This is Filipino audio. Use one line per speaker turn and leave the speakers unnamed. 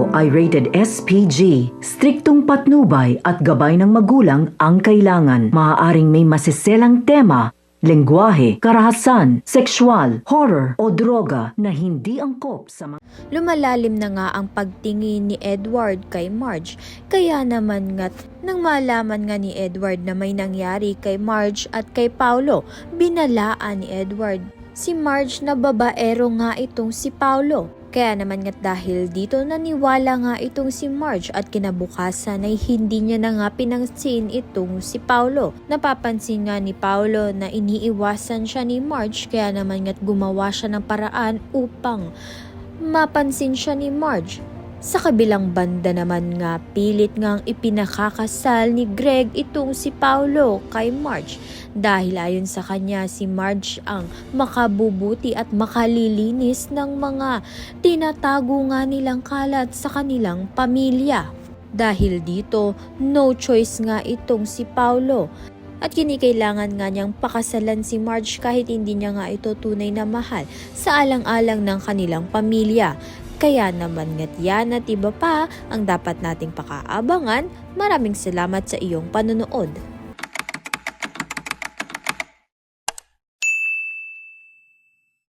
ito ay rated SPG. Striktong patnubay at gabay ng magulang ang kailangan. Maaaring may masiselang tema, lengguwahe, karahasan, sexual, horror o droga na hindi angkop sa mga...
Lumalalim na nga ang pagtingin ni Edward kay Marge, kaya naman nga't nang malaman nga ni Edward na may nangyari kay Marge at kay Paulo, binalaan ni Edward si Marge na babaero nga itong si Paulo. Kaya naman nga't dahil dito naniwala nga itong si Marge at kinabukasan ay hindi niya na nga pinansin itong si Paulo. Napapansin nga ni Paulo na iniiwasan siya ni Marge, kaya naman nga't gumawa siya ng paraan upang mapansin siya ni Marge. Sa kabilang banda naman nga, pilit ngang ipinakakasal ni Greg itong si Paulo kay Marge dahil ayon sa kanya si Marge ang makabubuti at makalilinis ng mga tinatago nga nilang kalat sa kanilang pamilya. Dahil dito, no choice nga itong si Paulo at kinikailangan nga niyang pakasalan si Marge kahit hindi niya nga ito tunay na mahal sa alang-alang ng kanilang pamilya. Kaya naman nga't yan at iba pa ang dapat nating pakaabangan. Maraming salamat sa iyong panonood.